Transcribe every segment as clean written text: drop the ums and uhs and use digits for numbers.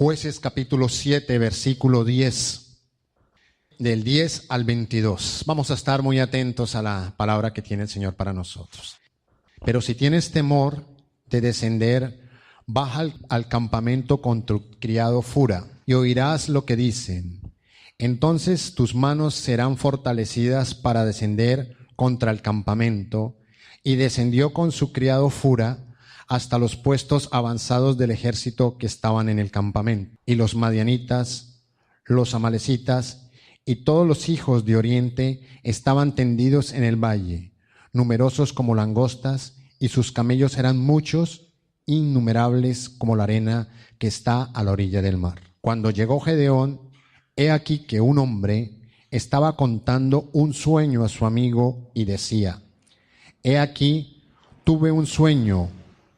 Jueces capítulo 7, versículo 10, del 10 al 22. Vamos a estar muy atentos a la palabra que tiene el Señor para nosotros. Pero si tienes temor de descender, baja al campamento con tu criado Fura y oirás lo que dicen. Entonces tus manos serán fortalecidas para descender contra el campamento. Y descendió con su criado Fura hasta los puestos avanzados del ejército que estaban en el campamento. Y los madianitas, los amalecitas y todos los hijos de Oriente estaban tendidos en el valle, numerosos como langostas, y sus camellos eran muchos, innumerables como la arena que está a la orilla del mar. Cuando llegó Gedeón, he aquí que un hombre estaba contando un sueño a su amigo y decía: he aquí, tuve un sueño,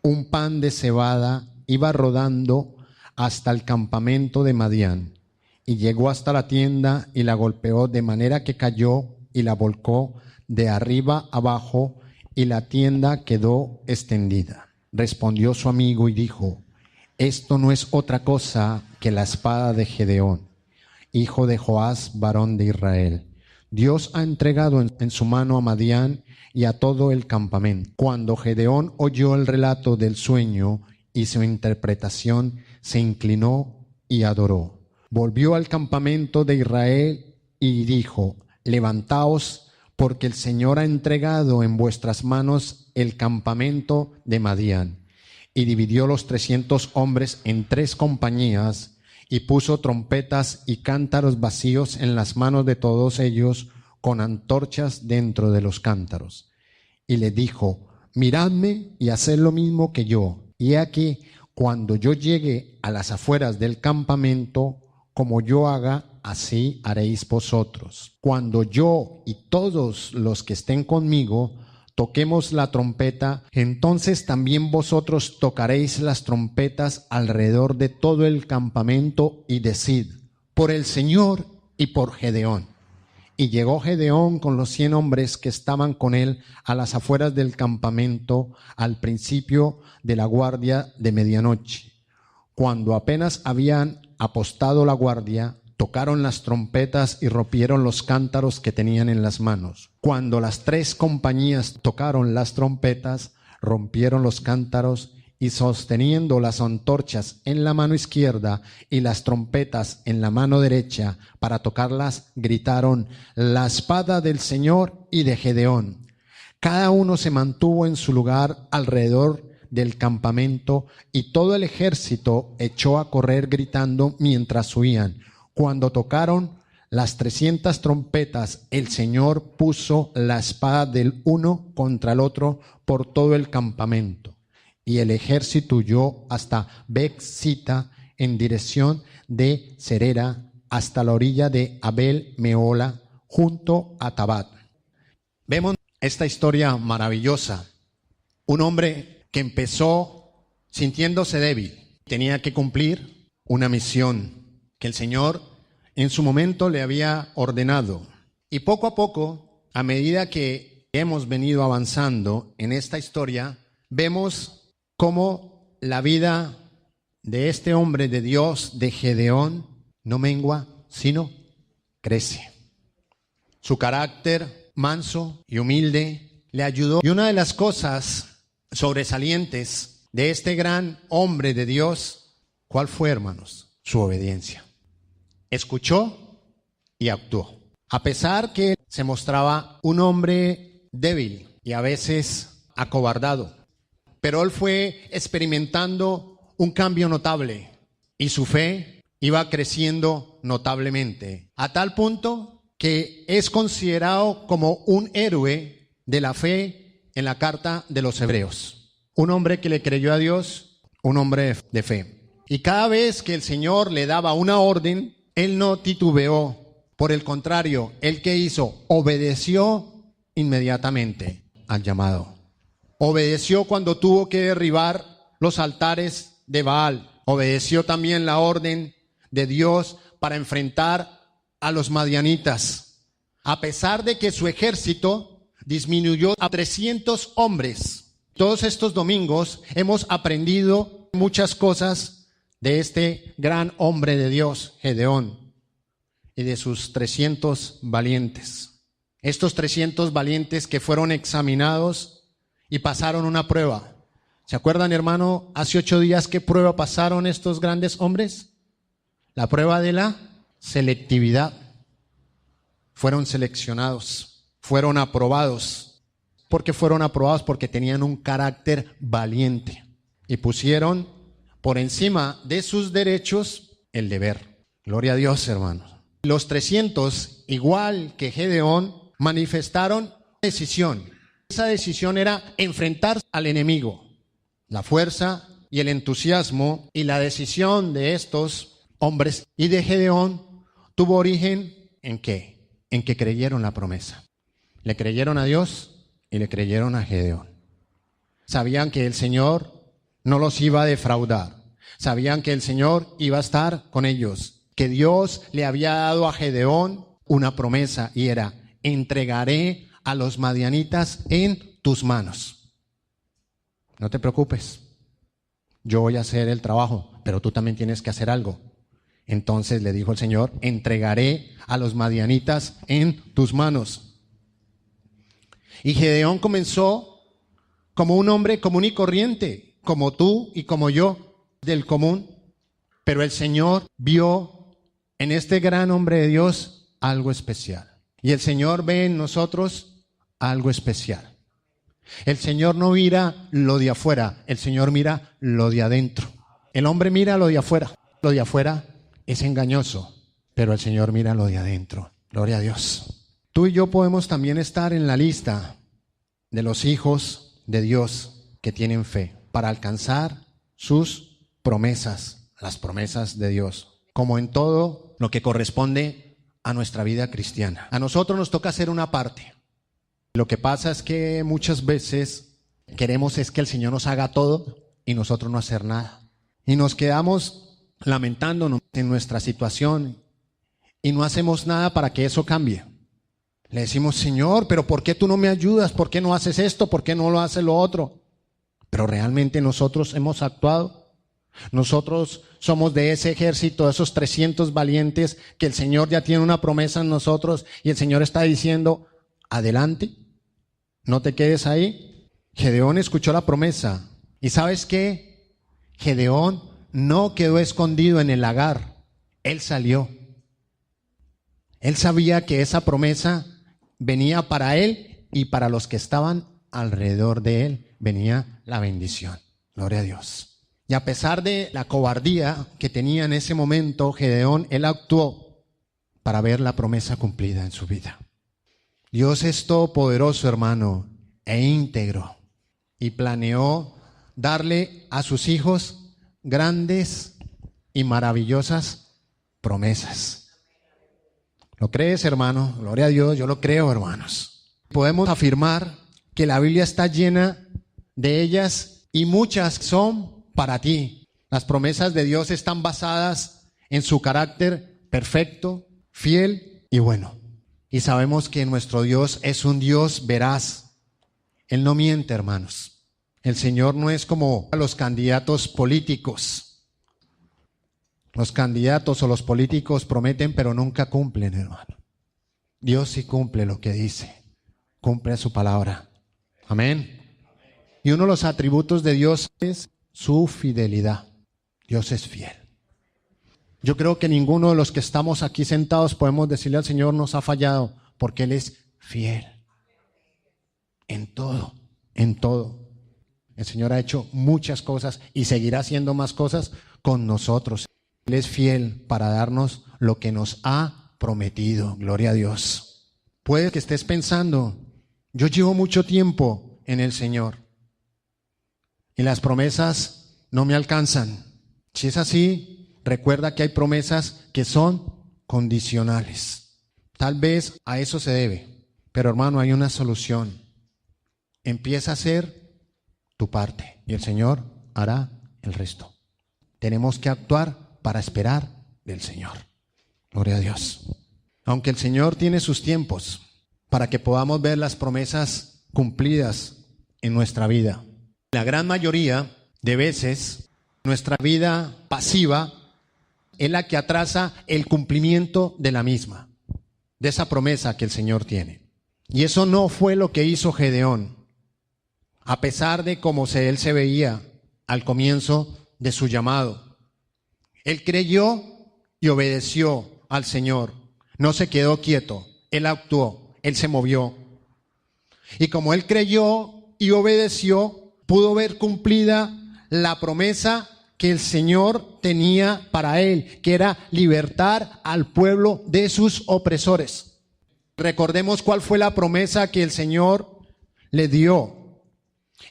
un pan de cebada iba rodando hasta el campamento de Madián, y llegó hasta la tienda y la golpeó de manera que cayó y la volcó de arriba abajo, y la tienda quedó extendida. Respondió su amigo y dijo: esto no es otra cosa que la espada de Gedeón, hijo de Joás, varón de Israel. Dios ha entregado en su mano a Madián y a todo el campamento. Cuando Gedeón oyó el relato del sueño y su interpretación, se inclinó y adoró. Volvió al campamento de Israel y dijo: levantaos, porque el Señor ha entregado en vuestras manos el campamento de Madián. Y dividió los 300 hombres en 3 compañías, y puso trompetas y cántaros vacíos en las manos de todos ellos, con antorchas dentro de los cántaros. Y le dijo: miradme y haced lo mismo que yo. Y he aquí, cuando yo llegue a las afueras del campamento, como yo haga, así haréis vosotros. Cuando yo y todos los que estén conmigo toquemos la trompeta, entonces también vosotros tocaréis las trompetas alrededor de todo el campamento y decid: por el Señor y por Gedeón. Y llegó Gedeón con los 100 hombres que estaban con él a las afueras del campamento al principio de la guardia de medianoche. Cuando apenas habían apostado la guardia, tocaron las trompetas y rompieron los cántaros que tenían en las manos. Cuando las 3 compañías tocaron las trompetas, rompieron los cántaros, y sosteniendo las antorchas en la mano izquierda y las trompetas en la mano derecha para tocarlas, gritaron: la espada del Señor y de Gedeón. Cada uno se mantuvo en su lugar alrededor del campamento, y todo el ejército echó a correr gritando mientras huían. Cuando tocaron las 300 trompetas, el Señor puso la espada del uno contra el otro por todo el campamento. Y el ejército huyó hasta Betzita en dirección de Serera, hasta la orilla de Abel Meola, junto a Tabat. Vemos esta historia maravillosa. Un hombre que empezó sintiéndose débil, tenía que cumplir una misión que el Señor en su momento le había ordenado. Y poco a poco, a medida que hemos venido avanzando en esta historia, vemos cómo la vida de este hombre de Dios, de Gedeón, no mengua, sino crece. Su carácter manso y humilde le ayudó. Y una de las cosas sobresalientes de este gran hombre de Dios, ¿cuál fue, hermanos? Su obediencia. Escuchó y actuó. A pesar que se mostraba un hombre débil y a veces acobardado, pero él fue experimentando un cambio notable y su fe iba creciendo notablemente, a tal punto que es considerado como un héroe de la fe en la carta de los Hebreos. Un hombre que le creyó a Dios, un hombre de fe. Y cada vez que el Señor le daba una orden, él no titubeó. Por el contrario, ¿él qué hizo? Obedeció inmediatamente al llamado. Obedeció cuando tuvo que derribar los altares de Baal. Obedeció también la orden de Dios para enfrentar a los madianitas. A pesar de que su ejército disminuyó a 300 hombres. Todos estos domingos hemos aprendido muchas cosas de este gran hombre de Dios, Gedeón, y de sus 300 valientes. Estos 300 valientes que fueron examinados y pasaron una prueba. ¿Se acuerdan, hermano, hace 8 días qué prueba pasaron estos grandes hombres? La prueba de la selectividad. Fueron seleccionados, fueron aprobados. ¿Por qué fueron aprobados? Porque tenían un carácter valiente y pusieron por encima de sus derechos el deber. Gloria a Dios, hermanos. Los 300, igual que Gedeón, manifestaron decisión. Esa decisión era enfrentar al enemigo. La fuerza y el entusiasmo y la decisión de estos hombres y de Gedeón tuvo origen ¿en qué? En que creyeron la promesa. Le creyeron a Dios y le creyeron a Gedeón. Sabían que el Señor no los iba a defraudar. Sabían que el Señor iba a estar con ellos. Que Dios le había dado a Gedeón una promesa y era: entregaré a los madianitas en tus manos. No te preocupes, yo voy a hacer el trabajo, pero tú también tienes que hacer algo. Entonces le dijo el Señor: entregaré a los madianitas en tus manos. Y Gedeón comenzó como un hombre común y corriente, como tú y como yo, del común. Pero el Señor vio en este gran hombre de Dios algo especial. Y el Señor ve en nosotros algo especial. El Señor no mira lo de afuera, el Señor mira lo de adentro. El hombre mira lo de afuera. Lo de afuera es engañoso, pero el Señor mira lo de adentro. Gloria a Dios. Tú y yo podemos también estar en la lista de los hijos de Dios que tienen fe para alcanzar sus promesas, las promesas de Dios, como en todo lo que corresponde a nuestra vida cristiana. A nosotros nos toca hacer una parte. Lo que pasa es que muchas veces queremos es que el Señor nos haga todo y nosotros no hacer nada. Y nos quedamos lamentándonos en nuestra situación y no hacemos nada para que eso cambie. Le decimos: Señor, pero ¿por qué tú no me ayudas? ¿Por qué no haces esto? ¿Por qué no lo haces lo otro? Pero realmente nosotros hemos actuado. Nosotros somos de ese ejército, de esos 300 valientes que el Señor ya tiene una promesa en nosotros y el Señor está diciendo: adelante, no te quedes ahí. Gedeón escuchó la promesa. ¿Y sabes qué? Gedeón no quedó escondido en el lagar. Él salió. Él sabía que esa promesa venía para él y para los que estaban alrededor de él. Venía la bendición. Gloria a Dios. Y a pesar de la cobardía que tenía en ese momento, Gedeón, él actuó para ver la promesa cumplida en su vida. Dios es todopoderoso, hermano, e íntegro, y planeó darle a sus hijos grandes y maravillosas promesas. ¿Lo crees, hermano? Gloria a Dios, yo lo creo, hermanos. Podemos afirmar que la Biblia está llena de ellas y muchas son para ti. Las promesas de Dios están basadas en su carácter perfecto, fiel y bueno. Y sabemos que nuestro Dios es un Dios veraz. Él no miente, hermanos. El Señor no es como los candidatos políticos. Los candidatos o los políticos prometen pero nunca cumplen, hermano. Dios sí cumple lo que dice. Cumple su palabra. Amén. Y uno de los atributos de Dios es su fidelidad. Dios es fiel. Yo creo que ninguno de los que estamos aquí sentados podemos decirle al Señor nos ha fallado, porque Él es fiel. En todo, en todo. El Señor ha hecho muchas cosas y seguirá haciendo más cosas con nosotros. Él es fiel para darnos lo que nos ha prometido. Gloria a Dios. Puede que estés pensando: yo llevo mucho tiempo en el Señor y las promesas no me alcanzan. Si es así, recuerda que hay promesas que son condicionales. Tal vez a eso se debe. Pero hermano, hay una solución. Empieza a hacer tu parte y el Señor hará el resto. Tenemos que actuar para esperar del Señor. Gloria a Dios. Aunque el Señor tiene sus tiempos para que podamos ver las promesas cumplidas en nuestra vida. La gran mayoría de veces Nuestra vida pasiva es la que atrasa el cumplimiento de la misma, de esa promesa que el Señor tiene. Y eso no fue lo que hizo Gedeón, a pesar de cómo él se veía al comienzo de su llamado. Él creyó y obedeció al Señor. No se quedó quieto, él actuó, él se movió. Y como él creyó y obedeció, pudo ver cumplida la promesa que el Señor tenía para él, que era libertar al pueblo de sus opresores. Recordemos cuál fue la promesa que el Señor le dio.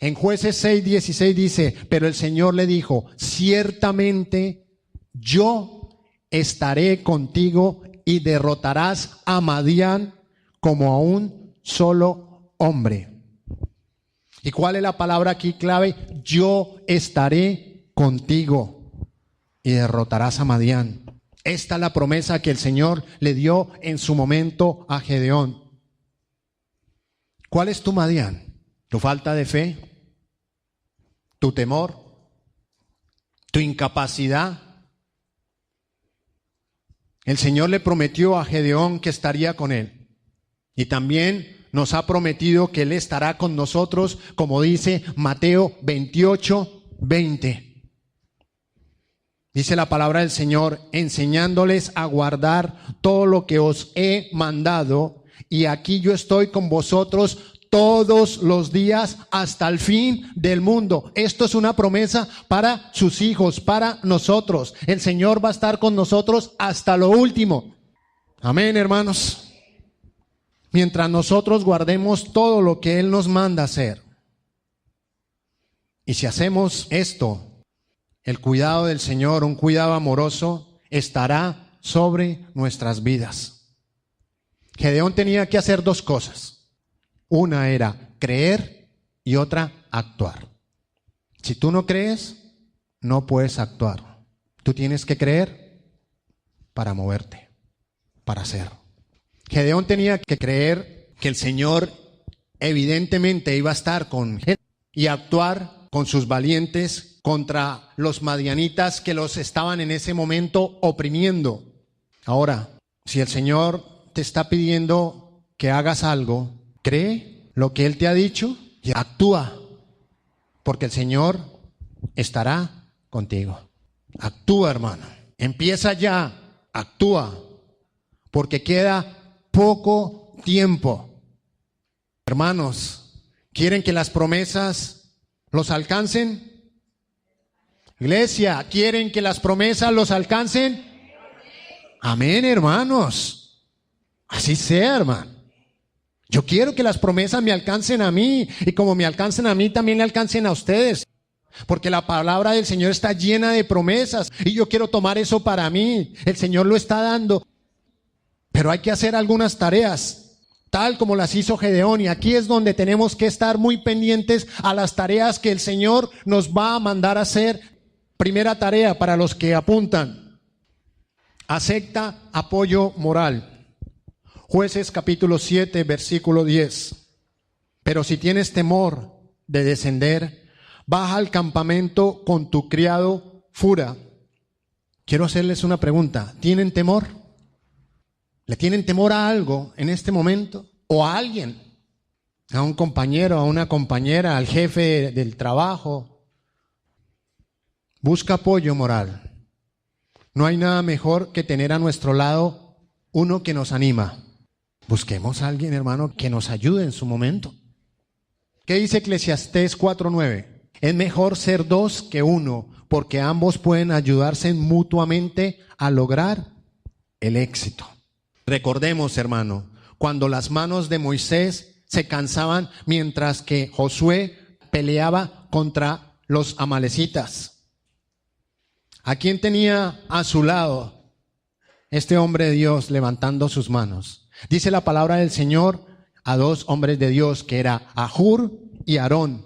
En Jueces 6:16 dice, pero el Señor le dijo, ciertamente yo estaré contigo y derrotarás a Madián como a un solo hombre. ¿Y cuál es la palabra aquí clave? Yo estaré contigo y derrotarás a Madián. Esta es la promesa que el Señor le dio en su momento a Gedeón. ¿Cuál es tu Madián? ¿Tu falta de fe? ¿Tu temor? ¿Tu incapacidad? El Señor le prometió a Gedeón que estaría con él. Y también nos ha prometido que Él estará con nosotros, como dice Mateo 28:20. Dice la palabra del Señor, enseñándoles a guardar todo lo que os he mandado, y aquí yo estoy con vosotros todos los días hasta el fin del mundo. Esto es una promesa para sus hijos, para nosotros. El Señor va a estar con nosotros hasta lo último. Amén, hermanos. Mientras nosotros guardemos todo lo que Él nos manda hacer. Y si hacemos esto, el cuidado del Señor, un cuidado amoroso, estará sobre nuestras vidas. Gedeón tenía que hacer dos cosas. Una era creer y otra actuar. Si tú no crees, no puedes actuar. Tú tienes que creer para moverte, para hacer. Gedeón tenía que creer que el Señor evidentemente iba a estar con él y actuar con sus valientes contra los madianitas que los estaban en ese momento oprimiendo. Ahora, si el Señor te está pidiendo que hagas algo, cree lo que Él te ha dicho y actúa, porque el Señor estará contigo. Actúa, hermano. Empieza ya, actúa, porque queda poco tiempo. Hermanos, ¿quieren que las promesas los alcancen? Iglesia, ¿quieren que las promesas los alcancen? Amén, hermanos. Así sea, hermano. Yo quiero que las promesas me alcancen a mí, y como me alcancen a mí, también le alcancen a ustedes. Porque la palabra del Señor está llena de promesas, y yo quiero tomar eso para mí. El Señor lo está dando. Pero hay que hacer algunas tareas, tal como las hizo Gedeón. Y aquí es donde tenemos que estar muy pendientes a las tareas que el Señor nos va a mandar a hacer. Primera tarea para los que apuntan. Acepta apoyo moral. Jueces capítulo 7, versículo 10. Pero si tienes temor de descender, baja al campamento con tu criado Fura. Quiero hacerles una pregunta. ¿Tienen temor? ¿Le tienen temor a algo en este momento? ¿O a alguien? ¿A un compañero, a una compañera, al jefe del trabajo? Busca apoyo moral. No hay nada mejor que tener a nuestro lado uno que nos anima. Busquemos a alguien, hermano, que nos ayude en su momento. ¿Qué dice Eclesiastés 4:9? Es mejor ser dos que uno, porque ambos pueden ayudarse mutuamente a lograr el éxito. Recordemos, hermano, cuando las manos de Moisés se cansaban mientras que Josué peleaba contra los amalecitas. ¿A quién tenía a su lado este hombre de Dios levantando sus manos? Dice la palabra del Señor a dos hombres de Dios, que era Ahur y Aarón.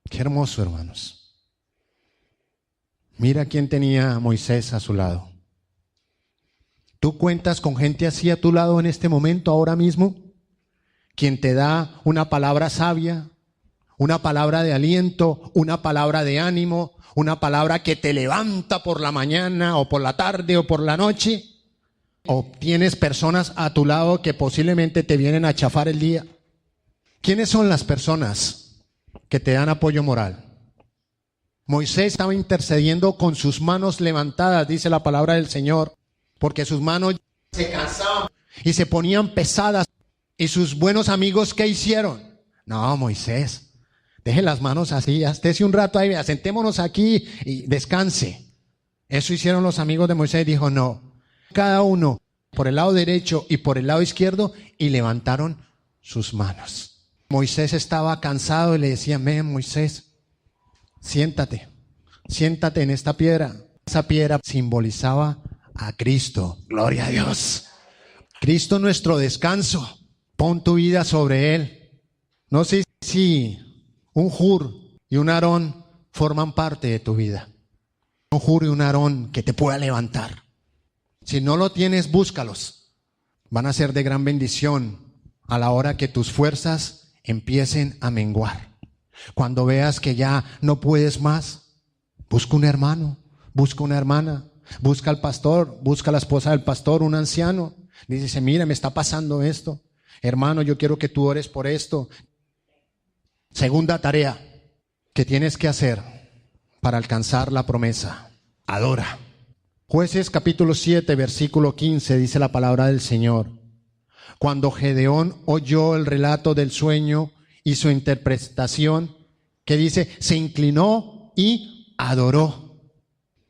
Qué hermoso, hermanos. Mira quién tenía a Moisés a su lado. ¿Tú cuentas con gente así a tu lado en este momento, ahora mismo? Quien te da una palabra sabia, una palabra de aliento, una palabra de ánimo, una palabra que te levanta por la mañana o por la tarde o por la noche. O tienes personas a tu lado que posiblemente te vienen a chafar el día. ¿Quiénes son las personas que te dan apoyo moral? Moisés estaba intercediendo con sus manos levantadas, dice la palabra del Señor, porque sus manos se cansaban y se ponían pesadas. ¿Y sus buenos amigos qué hicieron? No, Moisés, deje las manos así, estése un rato ahí, sentémonos aquí y descanse. Eso hicieron los amigos de Moisés. Dijo, no, cada uno por el lado derecho y por el lado izquierdo, y levantaron sus manos. Moisés estaba cansado y le decía, ven Moisés, siéntate en esta piedra. Esa piedra simbolizaba a Cristo. Gloria a Dios. Cristo nuestro descanso. Pon tu vida sobre Él. No sé si un Hur y un Aarón forman parte de tu vida. Un Hur y un Aarón que te pueda levantar. Si no lo tienes, búscalos. Van a ser de gran bendición a la hora que tus fuerzas empiecen a menguar. Cuando veas que ya no puedes más, busca un hermano, busca una hermana, busca al pastor, busca a la esposa del pastor, un anciano. Dice, mira, me está pasando esto. Hermano, yo quiero que tú ores por esto. Segunda tarea que tienes que hacer para alcanzar la promesa. Adora. Jueces capítulo 7, versículo 15, dice la palabra del Señor. Cuando Gedeón oyó el relato del sueño y su interpretación, que dice, se inclinó y adoró.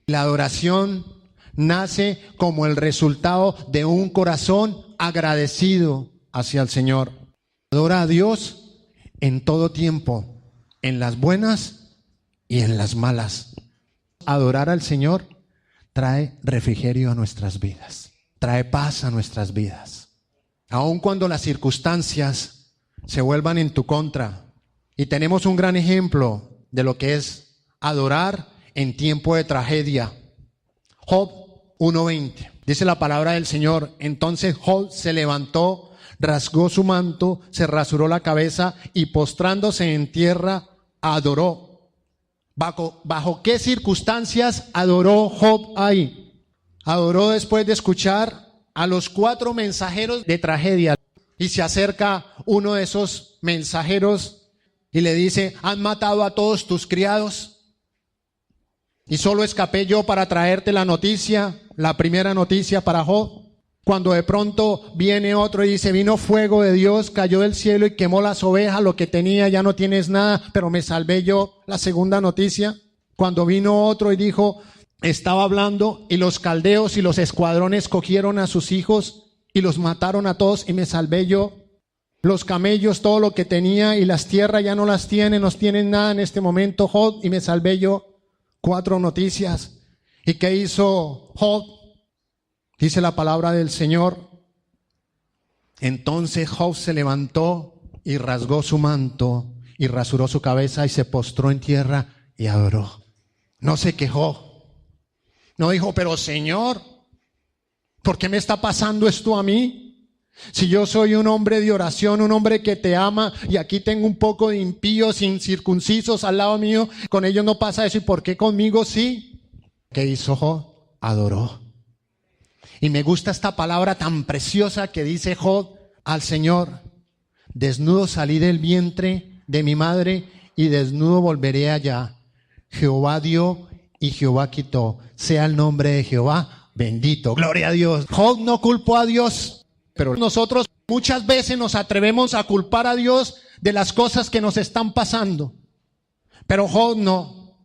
La adoración nace como el resultado de un corazón agradecido hacia el Señor. Adora a Dios en todo tiempo, en las buenas y en las malas. Adorar al Señor trae refrigerio a nuestras vidas, trae paz a nuestras vidas. Aun cuando las circunstancias se vuelvan en tu contra. Y tenemos un gran ejemplo de lo que es adorar en tiempo de tragedia. Job 1:20. Dice la palabra del Señor, entonces Job se levantó, rasgó su manto, se rasuró la cabeza y postrándose en tierra adoró. ¿Bajo qué circunstancias adoró Job ahí? Adoró después de escuchar a los 4 mensajeros de tragedia. Y se acerca uno de esos mensajeros y le dice, ¿han matado a todos tus criados? Y solo escapé yo para traerte la noticia, la primera noticia para Job. Cuando de pronto viene otro y dice, vino fuego de Dios, cayó del cielo y quemó las ovejas, lo que tenía, ya no tienes nada, pero me salvé yo. La segunda noticia. Cuando vino otro y dijo, estaba hablando y los caldeos y los escuadrones cogieron a sus hijos y los mataron a todos y me salvé yo. Los camellos, todo lo que tenía, y las tierras ya no las tienen, no tienen nada en este momento, Job, y me salvé yo. 4 noticias. ¿Y qué hizo Job? Dice la palabra del Señor. Entonces Job se levantó y rasgó su manto y rasuró su cabeza y se postró en tierra y adoró. No se quejó. No dijo, pero Señor, ¿por qué me está pasando esto a mí? Si yo soy un hombre de oración, un hombre que te ama, y aquí tengo un poco de impíos, incircuncisos al lado mío, con ellos no pasa eso, ¿y por qué conmigo sí? ¿Qué hizo Job? Adoró. Y me gusta esta palabra tan preciosa que dice Job al Señor: desnudo salí del vientre de mi madre y desnudo volveré allá. Jehová dio y Jehová quitó. Sea el nombre de Jehová bendito. Gloria a Dios. Job no culpó a Dios, pero nosotros muchas veces nos atrevemos a culpar a Dios de las cosas que nos están pasando. Pero Job no.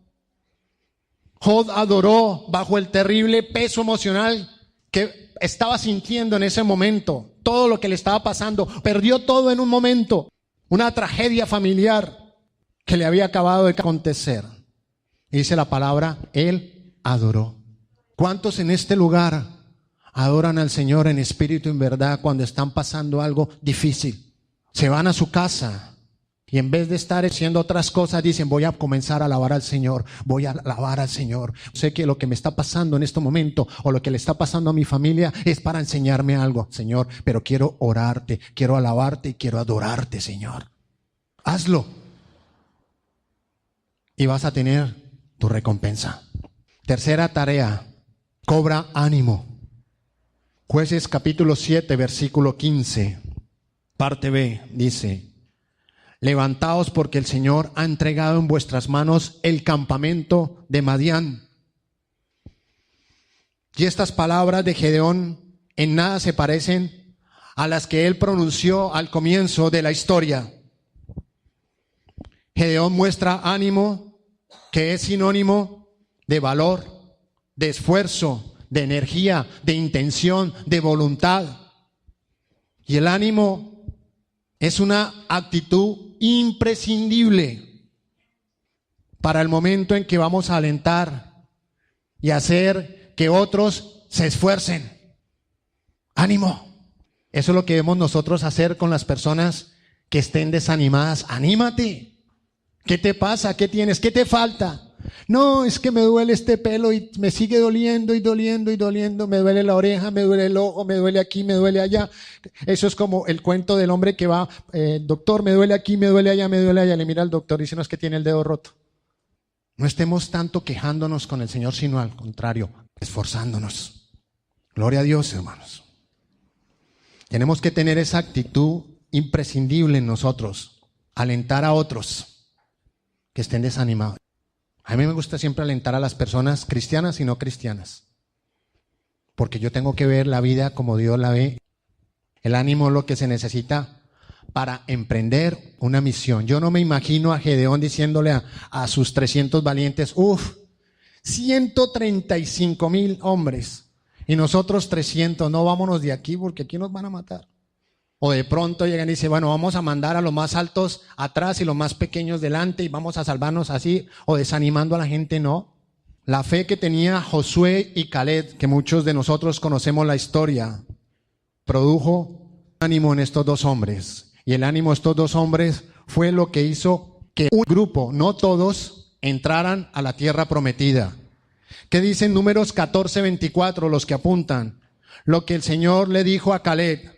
Job adoró bajo el terrible peso emocional que estaba sintiendo en ese momento. Todo lo que le estaba pasando. Perdió todo en un momento. Una tragedia familiar que le había acabado de acontecer. Y dice la palabra, él adoró. ¿Cuántos en este lugar adoran al Señor en espíritu y en verdad cuando están pasando algo difícil? Se van a su casa y en vez de estar haciendo otras cosas dicen, voy a comenzar a alabar al Señor, voy a alabar al Señor. Sé que lo que me está pasando en este momento o lo que le está pasando a mi familia es para enseñarme algo, Señor, pero quiero orarte, quiero alabarte y quiero adorarte, Señor. Hazlo. y vas a tener tu recompensa. Tercera tarea, cobra ánimo. Jueces capítulo 7, versículo 15, parte B, dice: levantaos porque el Señor ha entregado en vuestras manos el campamento de Madián. Y estas palabras de Gedeón en nada se parecen a las que él pronunció al comienzo de la historia. Gedeón muestra ánimo, que es sinónimo de valor, de esfuerzo, de energía, de intención, de voluntad. Y el ánimo es una actitud imprescindible para el momento en que vamos a alentar y hacer que otros se esfuercen. Ánimo. Eso es lo que debemos nosotros hacer con las personas que estén desanimadas. Anímate. ¿Qué te pasa? ¿Qué tienes? ¿Qué te falta? No, es que me duele este pelo y me sigue doliendo y doliendo y doliendo. Me duele la oreja, me duele el ojo, me duele aquí, me duele allá. Eso es como el cuento del hombre que va, doctor, me duele aquí, me duele allá, me duele allá. Le mira al doctor y dice, no, es que tiene el dedo roto. No estemos tanto quejándonos con el Señor, sino al contrario, esforzándonos. Gloria a Dios, hermanos. Tenemos que tener esa actitud imprescindible en nosotros, alentar a otros que estén desanimados. A mí me gusta siempre alentar a las personas cristianas y no cristianas, porque yo tengo que ver la vida como Dios la ve. El ánimo es lo que se necesita para emprender una misión. Yo no me imagino a Gedeón diciéndole a sus 300 valientes, 135,000 hombres y nosotros 300, no, vámonos de aquí porque aquí nos van a matar. O de pronto llegan y dicen, bueno, vamos a mandar a los más altos atrás y los más pequeños delante y vamos a salvarnos así, o desanimando a la gente. No. La fe que tenía Josué y Caleb, que muchos de nosotros conocemos la historia, produjo ánimo en estos dos hombres. Y el ánimo de estos dos hombres fue lo que hizo que un grupo, no todos, entraran a la tierra prometida. ¿Qué dicen Números 14:24, los que apuntan? Lo que el Señor le dijo a Caleb: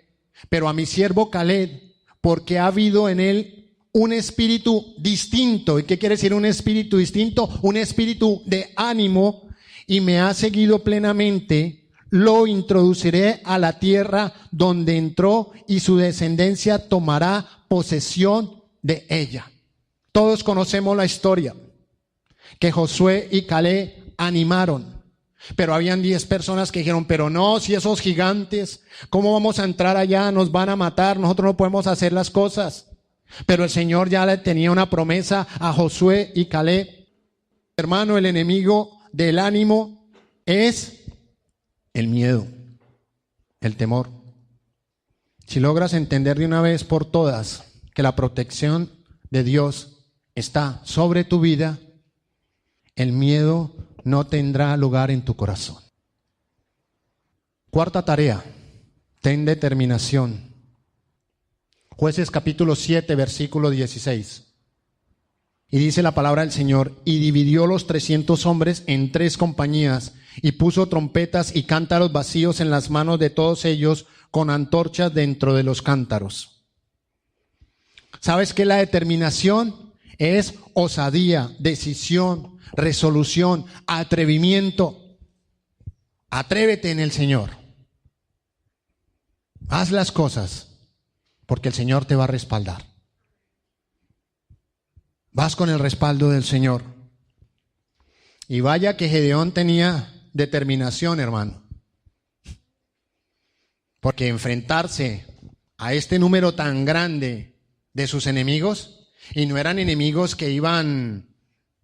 pero a mi siervo Caleb, porque ha habido en él un espíritu distinto. ¿Y qué quiere decir un espíritu distinto? Un espíritu de ánimo, y me ha seguido plenamente. Lo introduciré a la tierra donde entró y su descendencia tomará posesión de ella. Todos conocemos la historia, que Josué y Caleb animaron. Pero habían 10 personas que dijeron, pero no, si esos gigantes, ¿cómo vamos a entrar allá? Nos van a matar, nosotros no podemos hacer las cosas. Pero el Señor ya le tenía una promesa a Josué y Caleb. Hermano, el enemigo del ánimo es el miedo, el temor. Si logras entender de una vez por todas que la protección de Dios está sobre tu vida, el miedo no tendrá lugar en tu corazón. Cuarta tarea, ten determinación. Jueces capítulo 7, versículo 16. Y dice la palabra del Señor, y dividió los 300 hombres en 3 compañías, y puso trompetas y cántaros vacíos en las manos de todos ellos, con antorchas dentro de los cántaros. ¿Sabes qué? La determinación es osadía, decisión, resolución, atrevimiento. Atrévete en el Señor. Haz las cosas porque el Señor te va a respaldar. Vas con el respaldo del Señor. Y vaya que Gedeón tenía determinación, hermano. Porque enfrentarse a este número tan grande de sus enemigos, y no eran enemigos que iban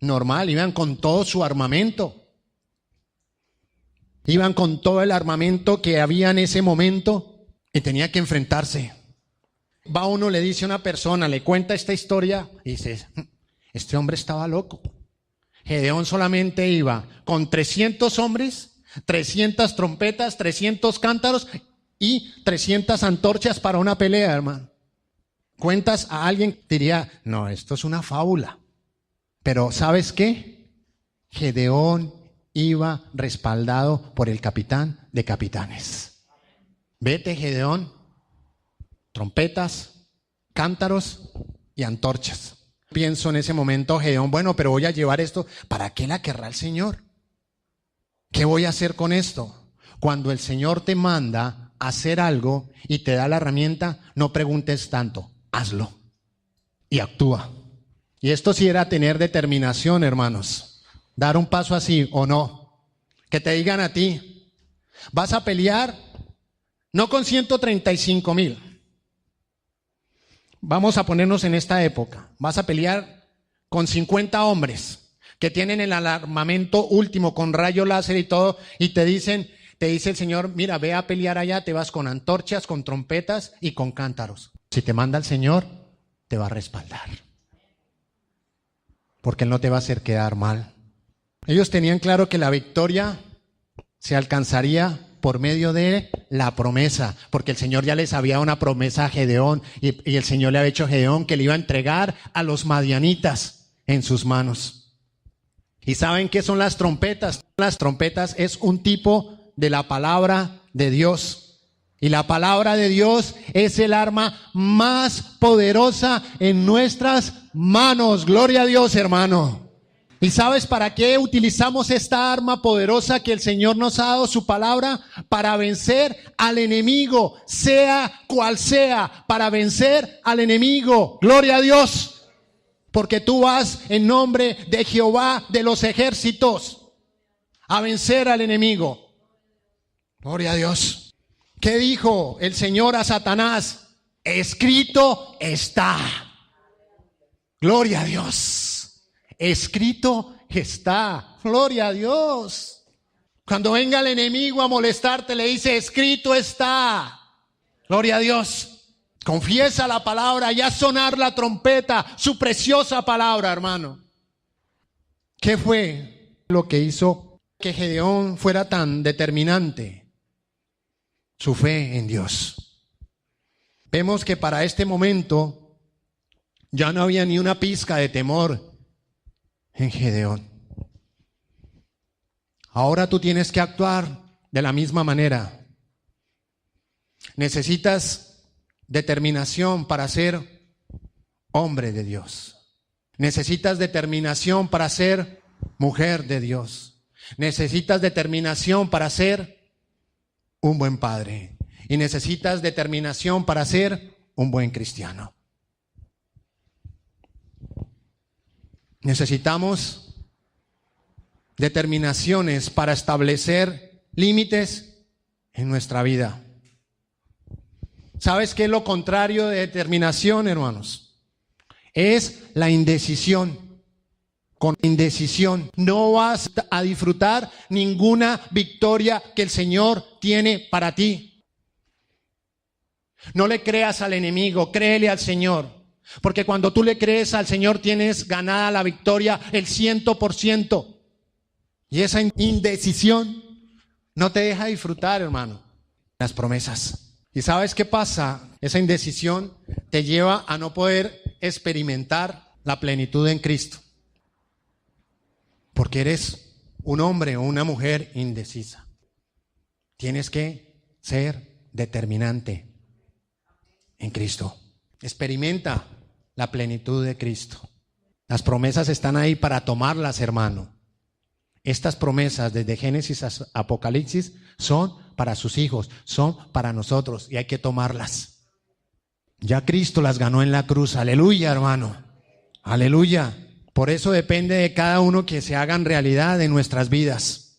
normal, iban con todo su armamento. Iban con todo el armamento que había en ese momento y tenía que enfrentarse. Va uno, le dice a una persona, le cuenta esta historia y dice, este hombre estaba loco. Gedeón solamente iba con 300 hombres, 300 trompetas, 300 cántaros y 300 antorchas para una pelea, hermano. Cuentas a alguien, diría, no, esto es una fábula. Pero ¿sabes qué? Gedeón iba respaldado por el capitán de capitanes. Vete, Gedeón, trompetas, cántaros y antorchas. Pienso en ese momento, Gedeón, bueno, pero voy a llevar esto. ¿Para qué la querrá el Señor? ¿Qué voy a hacer con esto? Cuando el Señor te manda a hacer algo y te da la herramienta, no preguntes tanto, hazlo y actúa. Y esto sí era tener determinación, hermanos. Dar un paso así o no. Que te digan a ti, vas a pelear no con 135,000. Vamos a ponernos en esta época. Vas a pelear con 50 hombres que tienen el armamento último con rayo láser y todo, y te dice el Señor, mira, ve a pelear allá, te vas con antorchas, con trompetas y con cántaros. Si te manda el Señor, te va a respaldar. Porque Él no te va a hacer quedar mal. Ellos tenían claro que la victoria se alcanzaría por medio de la promesa, porque el Señor ya les había dado una promesa a Gedeón, y el Señor le había dicho a Gedeón que le iba a entregar a los madianitas en sus manos. ¿Y saben qué son las trompetas? Las trompetas es un tipo de la palabra de Dios. Y la palabra de Dios es el arma más poderosa en nuestras manos. Gloria a Dios, hermano. ¿Y sabes para qué utilizamos esta arma poderosa que el Señor nos ha dado, su palabra? Para vencer al enemigo, sea cual sea, para vencer al enemigo. Gloria a Dios. Porque tú vas en nombre de Jehová de los ejércitos a vencer al enemigo. Gloria a Dios. ¿Qué dijo el Señor a Satanás? Escrito está. Gloria a Dios. Escrito está. Gloria a Dios. Cuando venga el enemigo a molestarte, le dice, escrito está. Gloria a Dios. Confiesa la palabra, ya sonar la trompeta, su preciosa palabra, hermano. ¿Qué fue lo que hizo que Gedeón fuera tan determinante? Su fe en Dios. Vemos que para este momento ya no había ni una pizca de temor en Gedeón. Ahora tú tienes que actuar de la misma manera. Necesitas determinación para ser hombre de Dios. Necesitas determinación para ser mujer de Dios. Necesitas determinación para ser un buen padre. Y necesitas determinación para ser un buen cristiano. Necesitamos determinaciones para establecer límites en nuestra vida. ¿Sabes qué es lo contrario de determinación, hermanos? Es la indecisión. Con indecisión no vas a disfrutar ninguna victoria que el Señor tiene para ti. No le creas al enemigo, créele al Señor. Porque cuando tú le crees al Señor tienes ganada la victoria el 100%. Y esa indecisión no te deja disfrutar, hermano, las promesas. ¿Y sabes qué pasa? Esa indecisión te lleva a no poder experimentar la plenitud en Cristo. Porque eres un hombre o una mujer indecisa. Tienes que ser determinante en Cristo. Experimenta la plenitud de Cristo. Las promesas están ahí para tomarlas, hermano. Estas promesas desde Génesis a Apocalipsis son para sus hijos, son para nosotros y hay que tomarlas. Ya Cristo las ganó en la cruz. Aleluya, hermano. Aleluya. Por eso depende de cada uno que se hagan realidad en nuestras vidas.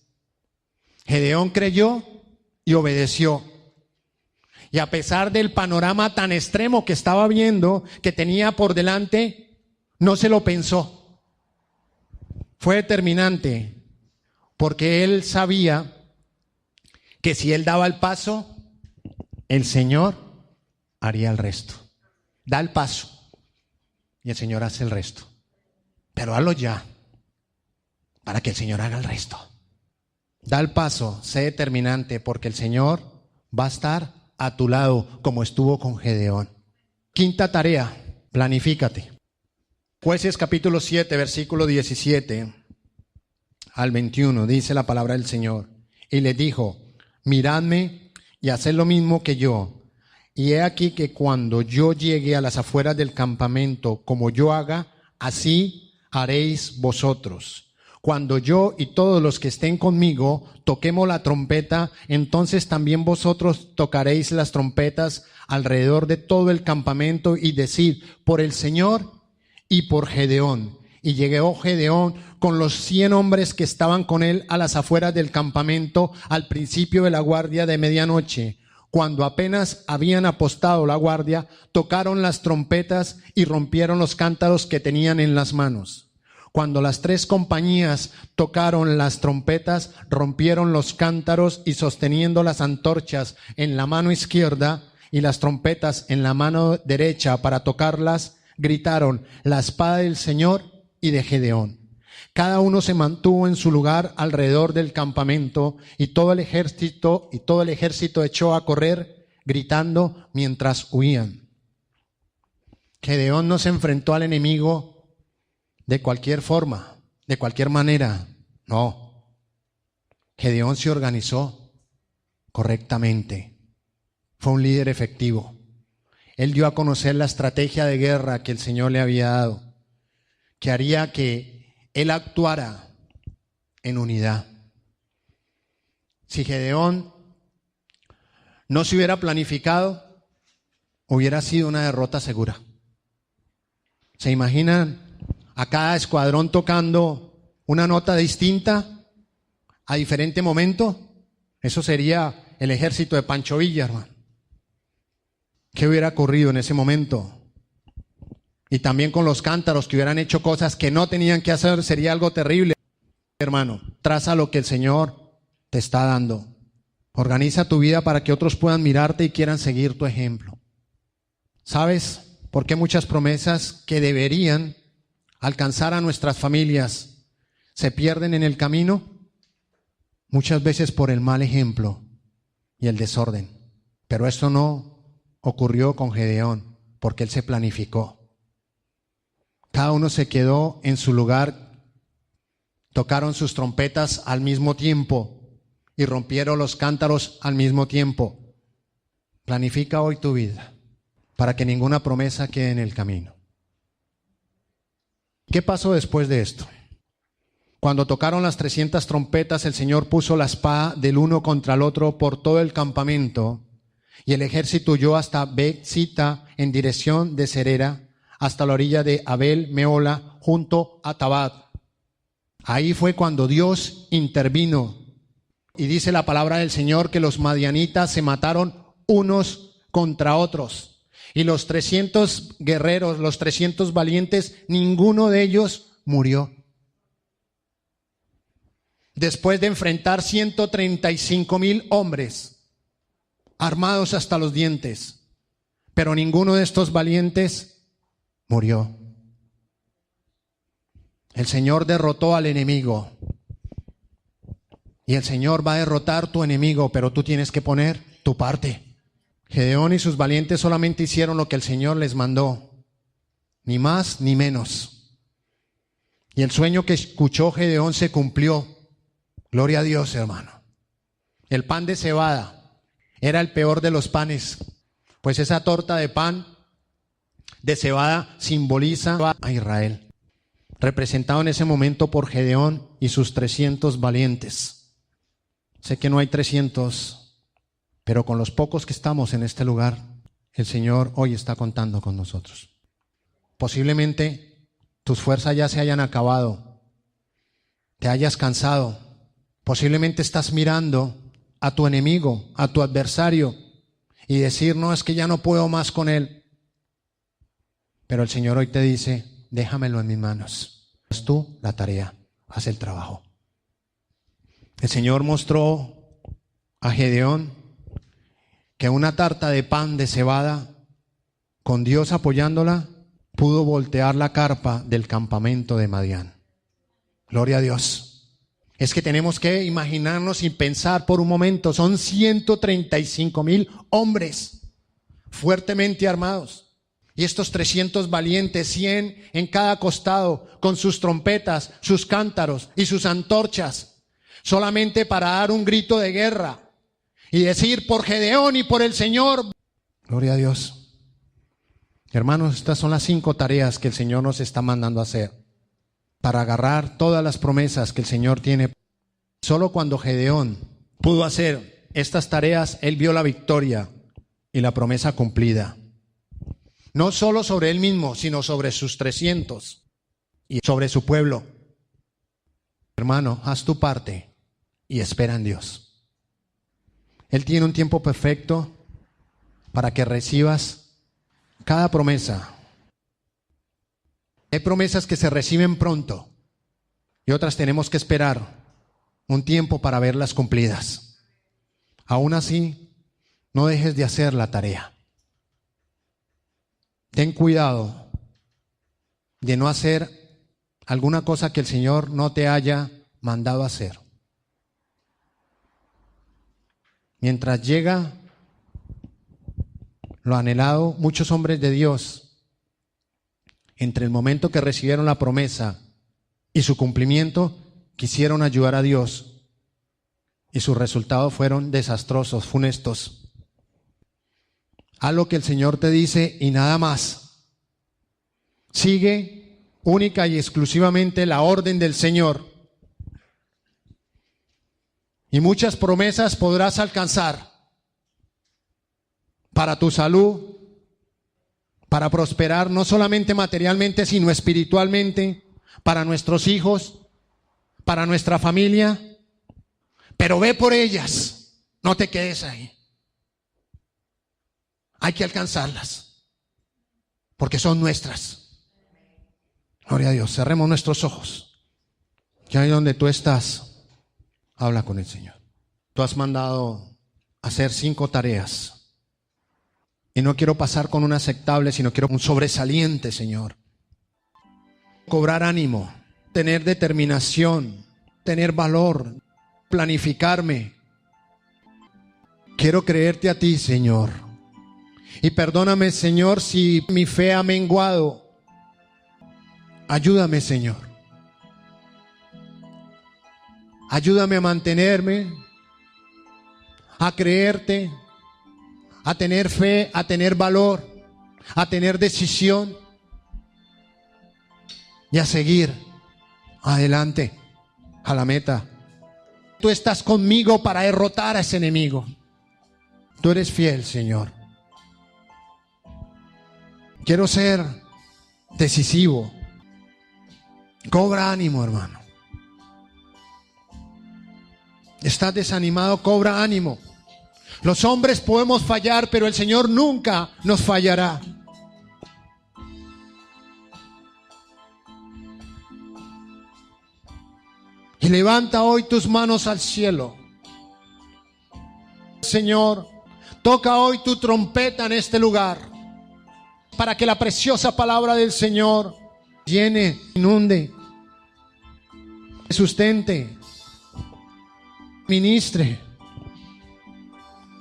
Gedeón creyó y obedeció. Y a pesar del panorama tan extremo que estaba viendo, que tenía por delante, no se lo pensó. Fue determinante, porque él sabía que si él daba el paso, el Señor haría el resto. Da el paso y el Señor hace el resto. Pero hazlo ya, para que el Señor haga el resto. Da el paso, sé determinante, porque el Señor va a estar a tu lado como estuvo con Gedeón. Quinta tarea, planifícate. Jueces capítulo 7, versículo 17 al 21, dice la palabra del Señor. Y le dijo, miradme y haced lo mismo que yo. Y he aquí que cuando yo llegue a las afueras del campamento, como yo haga, así haréis vosotros. Cuando yo y todos los que estén conmigo toquemos la trompeta, entonces también vosotros tocaréis las trompetas alrededor de todo el campamento y decid, por el Señor y por Gedeón. Y llegó Gedeón con los 100 hombres que estaban con él a las afueras del campamento al principio de la guardia de medianoche. Cuando apenas habían apostado la guardia, tocaron las trompetas y rompieron los cántaros que tenían en las manos. Cuando las 3 compañías tocaron las trompetas, rompieron los cántaros y sosteniendo las antorchas en la mano izquierda y las trompetas en la mano derecha para tocarlas, gritaron, la espada del Señor y de Gedeón. Cada uno se mantuvo en su lugar alrededor del campamento y todo el ejército echó a correr gritando mientras huían. Gedeón no se enfrentó al enemigo de cualquier forma, de cualquier manera. No. Gedeón se organizó correctamente. Fue un líder efectivo. Él dio a conocer la estrategia de guerra que el Señor le había dado, que haría que él actuara en unidad. Si Gedeón no se hubiera planificado, hubiera sido una derrota segura. ¿Se imaginan a cada escuadrón tocando una nota distinta a diferente momento? Eso sería el ejército de Pancho Villa, hermano. ¿Qué hubiera ocurrido en ese momento? Y también con los cántaros que hubieran hecho cosas que no tenían que hacer, sería algo terrible. Hermano, traza lo que el Señor te está dando. Organiza tu vida para que otros puedan mirarte y quieran seguir tu ejemplo. ¿Sabes por qué muchas promesas que deberían alcanzar a nuestras familias se pierden en el camino? Muchas veces por el mal ejemplo y el desorden. Pero esto no ocurrió con Gedeón, porque él se planificó. Cada uno se quedó en su lugar, tocaron sus trompetas al mismo tiempo y rompieron los cántaros al mismo tiempo. Planifica hoy tu vida para que ninguna promesa quede en el camino. ¿Qué pasó después de esto? Cuando tocaron las 300 trompetas, el Señor puso la espada del uno contra el otro por todo el campamento, y el ejército huyó hasta Bet-Sita en dirección de Serera, hasta la orilla de Abel Meola, junto a Tabat. Ahí fue cuando Dios intervino. Y dice la palabra del Señor que los madianitas se mataron unos contra otros. Y los 300 guerreros, los 300 valientes, ninguno de ellos murió. Después de enfrentar 135,000 hombres, armados hasta los dientes, pero ninguno de estos valientes murió. El Señor derrotó al enemigo. Y el Señor va a derrotar tu enemigo, pero tú tienes que poner tu parte. Gedeón y sus valientes solamente hicieron lo que el Señor les mandó, ni más ni menos. Y el sueño que escuchó Gedeón se cumplió. Gloria a Dios, hermano. El pan de cebada era el peor de los panes, pues esa torta de pan de cebada simboliza a Israel, representado en ese momento por Gedeón y sus 300 valientes. Sé que no hay 300, pero con los pocos que estamos en este lugar, el Señor hoy está contando con nosotros. Posiblemente tus fuerzas ya se hayan acabado, te hayas cansado. Posiblemente estás mirando a tu enemigo, a tu adversario, y decir, no, es que ya no puedo más con él. Pero el Señor hoy te dice, déjamelo en mis manos. Haz tú la tarea, haz el trabajo. El Señor mostró a Gedeón que una tarta de pan de cebada, con Dios apoyándola, pudo voltear la carpa del campamento de Madián. Gloria a Dios. Es que tenemos que imaginarnos y pensar por un momento, son 135,000 hombres fuertemente armados. Y estos 300 valientes, 100 en cada costado, con sus trompetas, sus cántaros y sus antorchas, solamente para dar un grito de guerra y decir por Gedeón y por el Señor. Gloria a Dios. Hermanos, estas son las 5 tareas que el Señor nos está mandando a hacer para agarrar todas las promesas que el Señor tiene. Solo cuando Gedeón pudo hacer estas tareas, él vio la victoria y la promesa cumplida. No solo sobre él mismo, sino sobre sus 300 y sobre su pueblo. Hermano, haz tu parte y espera en Dios. Él tiene un tiempo perfecto para que recibas cada promesa. Hay promesas que se reciben pronto y otras tenemos que esperar un tiempo para verlas cumplidas. Aún así, no dejes de hacer la tarea. Ten cuidado de no hacer alguna cosa que el Señor no te haya mandado hacer. Mientras llega lo anhelado, muchos hombres de Dios, entre el momento que recibieron la promesa y su cumplimiento, quisieron ayudar a Dios y sus resultados fueron desastrosos, funestos. Haz lo que el Señor te dice y nada más. Sigue única y exclusivamente la orden del Señor. Y muchas promesas podrás alcanzar para tu salud, para prosperar no solamente materialmente, sino espiritualmente, para nuestros hijos, para nuestra familia. Pero ve por ellas, no te quedes ahí. Hay que alcanzarlas, porque son nuestras. Gloria a Dios. Cerremos nuestros ojos. Que ahí donde tú estás, habla con el Señor. Tú has mandado hacer 5 tareas. Y no quiero pasar con un aceptable, sino quiero un sobresaliente, Señor. Cobrar ánimo, tener determinación, tener valor, planificarme. Quiero creerte a ti, Señor. Y perdóname, Señor, si mi fe ha menguado. Ayúdame, Señor. Ayúdame a mantenerme, a creerte, a tener fe, a tener valor, a tener decisión y a seguir adelante a la meta. Tú estás conmigo para derrotar a ese enemigo. Tú eres fiel, Señor. Quiero ser decisivo. Cobra ánimo, hermano. ¿Estás desanimado? Cobra ánimo. Los hombres podemos fallar, pero el Señor nunca nos fallará. Y levanta hoy tus manos al cielo. Señor, toca hoy tu trompeta en este lugar, para que la preciosa palabra del Señor llene, inunde, sustente, ministre.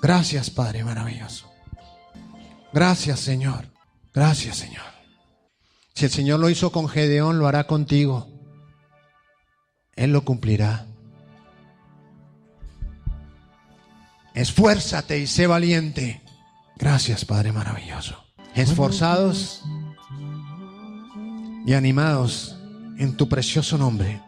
Gracias, Padre maravilloso. Gracias, Señor. Gracias, Señor. Si el Señor lo hizo con Gedeón, lo hará contigo. Él lo cumplirá. Esfuérzate y sé valiente. Gracias, Padre maravilloso. Esforzados y animados en tu precioso nombre.